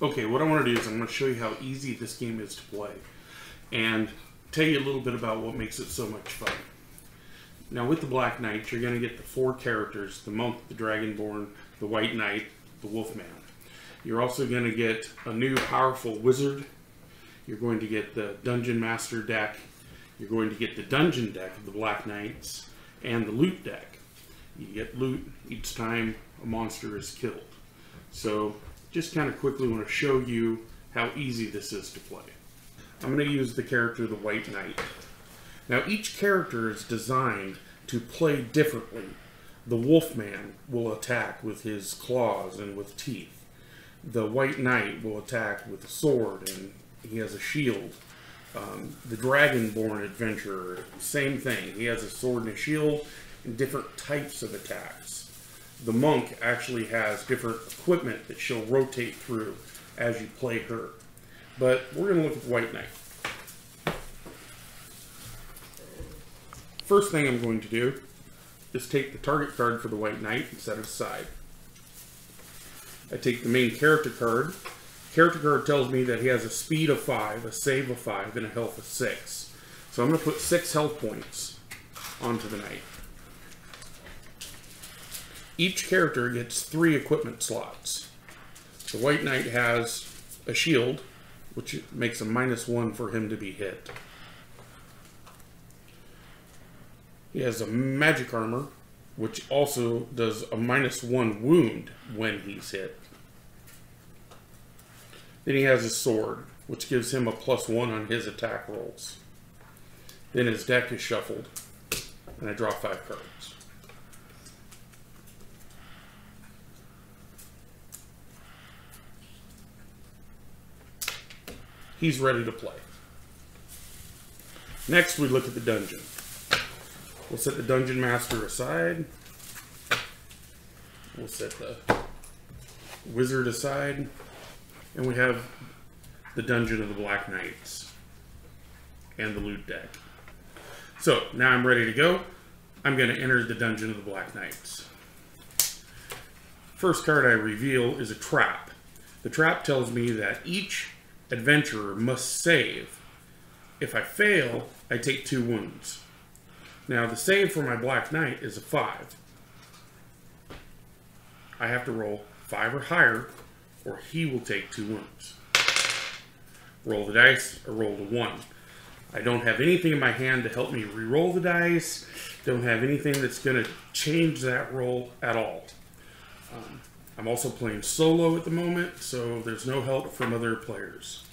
Okay, what I want to do is I'm going to show you how easy this game is to play and tell you a little bit about what makes it so much fun. Now with the Black Knight, you're going to get the 4 characters: the Monk, the Dragonborn, the White Knight, the Wolfman. You're also going to get a new powerful wizard. You're going to get the Dungeon Master deck. You're going to get the Dungeon deck of the Black Knights and the Loot deck. You get loot each time a monster is killed. So just kind of quickly want to show you how easy this is to play. I'm going to use the character the White Knight. Now each character is designed to play differently. The Wolfman will attack with his claws and with teeth. The White Knight will attack with a sword and he has a shield. The Dragonborn adventurer, same thing. He has a sword and a shield and different types of attacks. The Monk actually has different equipment that she'll rotate through as you play her. But we're going to look at the White Knight. First thing I'm going to do is take the target card for the White Knight and set it aside. I take the main character card. Character card tells me that he has a speed of 5, a save of 5, and a health of 6. So I'm going to put 6 health points onto the Knight. Each character gets 3 equipment slots. The White Knight has a shield, which makes a -1 for him to be hit. He has a magic armor, which also does a -1 wound when he's hit. Then he has his sword, which gives him a +1 on his attack rolls. Then his deck is shuffled, and I draw 5 cards. He's ready to play. Next, we look at the dungeon. We'll set the Dungeon Master aside. We'll set the Wizard aside. And we have the Dungeon of the Black Knights and the Loot deck. So, now I'm ready to go. I'm going to enter the Dungeon of the Black Knights. First card I reveal is a trap. The trap tells me that each adventurer must save. If I fail, I take 2 wounds. Now the save for my Black Knight is a 5. I have to roll 5 or higher, or he will take 2 wounds. Roll the dice, I rolled a 1. I don't have anything in my hand to help me re-roll the dice. Don't have anything that's going to change that roll at all. I'm also playing solo at the moment, so there's no help from other players.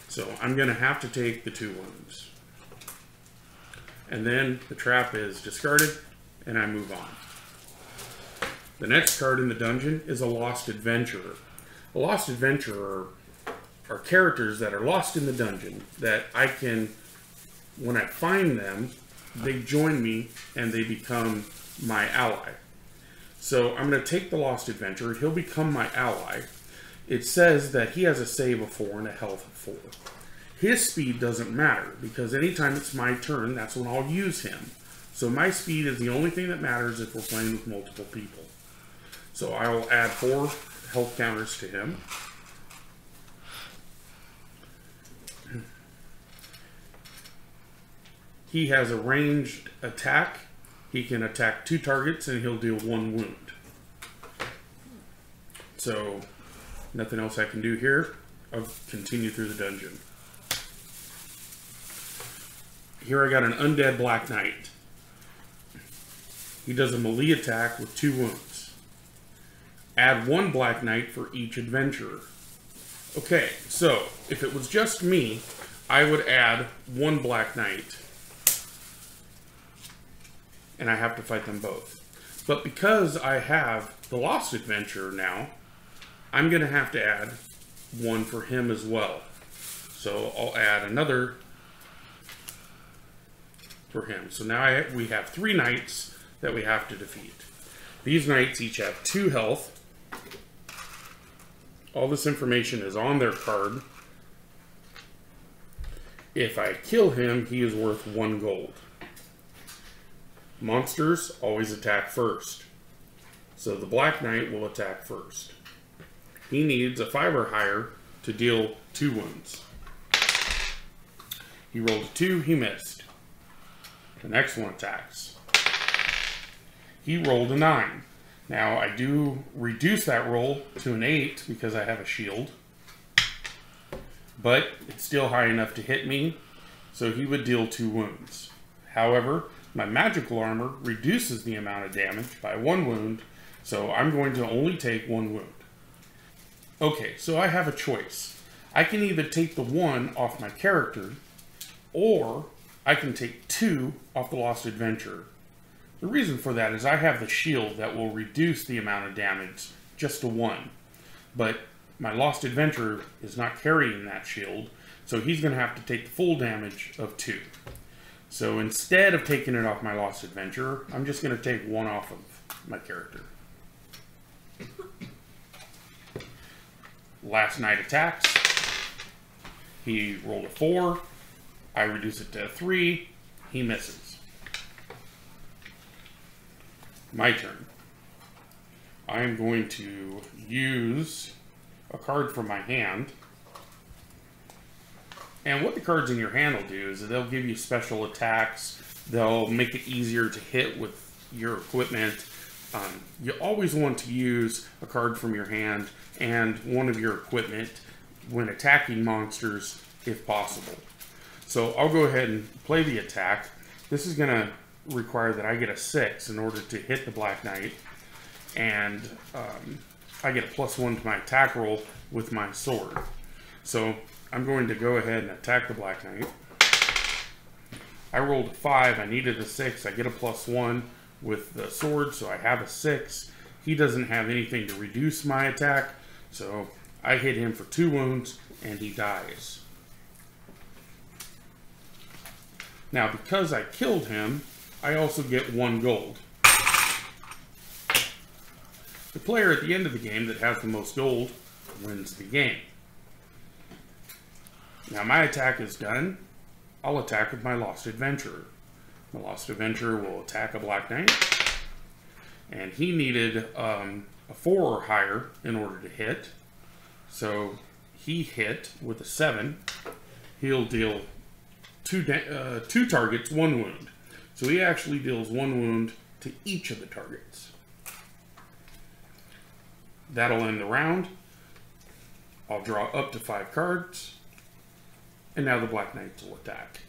So I'm going to have to take the 2 wounds. And then the trap is discarded, and I move on. The next card in the dungeon is a Lost Adventurer. A Lost Adventurer are characters that are lost in the dungeon that I can, when I find them, they join me and they become my ally. So I'm going to take the Lost Adventurer. He'll become my ally. It says that he has a save of 4 and a health of 4. His speed doesn't matter, because anytime it's my turn, that's when I'll use him. So my speed is the only thing that matters if we're playing with multiple people. So I will add 4 health counters to him. He has a ranged attack. He can attack 2 targets and he'll deal 1 wound. So nothing else I can do here. I'll continue through the dungeon. Here I got an Undead Black Knight. He does a melee attack with 2 wounds. Add 1 Black Knight for each adventurer. Okay, so if it was just me, I would add 1 Black Knight. And I have to fight them both. But because I have the Lost Adventurer now, I'm going to have to add 1 for him as well. So I'll add another for him. So now we have 3 knights that we have to defeat. These knights each have 2 health. All this information is on their card. If I kill him, he is worth 1 gold. Monsters always attack first. So the Black Knight will attack first. He needs a 5 or higher to deal 2 wounds. He rolled a 2, he missed. The next one attacks. He rolled a 9. Now I do reduce that roll to an 8 because I have a shield. But it's still high enough to hit me, so he would deal 2 wounds. However, my magical armor reduces the amount of damage by 1 wound, so I'm going to only take 1 wound. Okay, so I have a choice. I can either take the 1 off my character, or I can take 2 off the Lost Adventurer. The reason for that is I have the shield that will reduce the amount of damage just to 1. But my Lost Adventurer is not carrying that shield, so he's going to have to take the full damage of 2. So instead of taking it off my Lost Adventurer, I'm just going to take 1 off of my character. Last Knight attacks. He rolled a 4. I reduce it to a 3. He misses. My turn. I am going to use a card from my hand. And what the cards in your hand will do is they'll give you special attacks. They'll make it easier to hit with your equipment. You always want to use a card from your hand and one of your equipment when attacking monsters if possible. So I'll go ahead and play the attack. This is going to require that I get a 6 in order to hit the Black Knight. And I get a +1 to my attack roll with my sword. So I'm going to go ahead and attack the Black Knight. I rolled a 5. I needed a 6. I get a +1 with the sword, so I have a 6. He doesn't have anything to reduce my attack, so I hit him for 2 wounds, and he dies. Now, because I killed him, I also get 1 gold. The player at the end of the game that has the most gold wins the game. Now my attack is done. I'll attack with my Lost Adventurer. My Lost Adventurer will attack a Black Knight. And he needed a 4 or higher in order to hit. So he hit with a 7. He'll deal 2 targets 1 wound. So he actually deals 1 wound to each of the targets. That'll end the round. I'll draw up to 5 cards. And now the Black Knights will attack.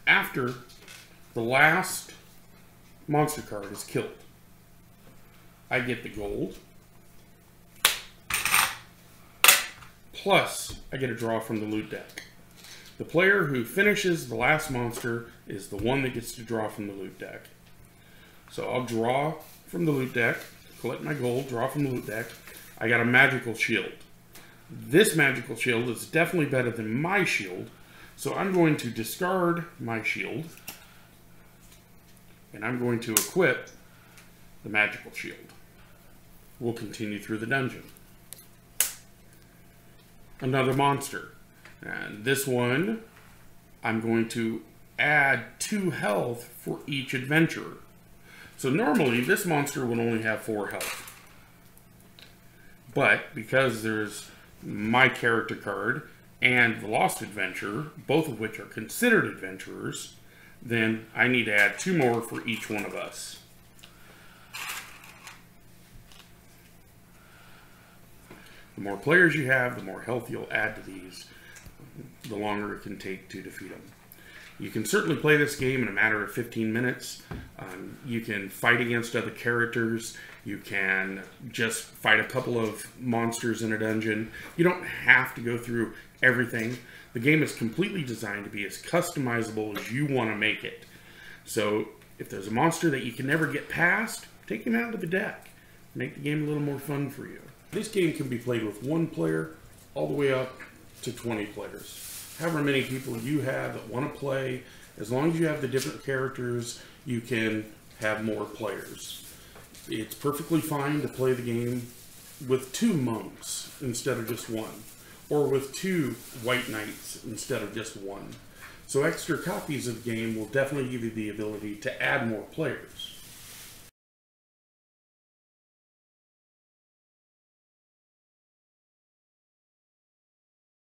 After the last monster card is killed, I get the gold. Plus, I get a draw from the loot deck. The player who finishes the last monster is the one that gets to draw from the loot deck. So I'll draw from the loot deck, collect my gold, draw from the loot deck. I got a magical shield. This magical shield is definitely better than my shield, so I'm going to discard my shield, and I'm going to equip the magical shield. We'll continue through the dungeon. Another monster. And this one, I'm going to add 2 health for each adventurer. So normally, this monster would only have 4 health. But because there's my character card and the Lost Adventurer, both of which are considered adventurers, then I need to add 2 more for each one of us. The more players you have, the more health you'll add to these, the longer it can take to defeat them. You can certainly play this game in a matter of 15 minutes. You can fight against other characters. You can just fight a couple of monsters in a dungeon. You don't have to go through everything. The game is completely designed to be as customizable as you want to make it. So if there's a monster that you can never get past, take him out of the deck. Make the game a little more fun for you. This game can be played with 1 player all the way up to 20 players. However many people you have that want to play, as long as you have the different characters, you can have more players. It's perfectly fine to play the game with 2 monks instead of just 1, or with 2 white knights instead of just 1. So extra copies of the game will definitely give you the ability to add more players.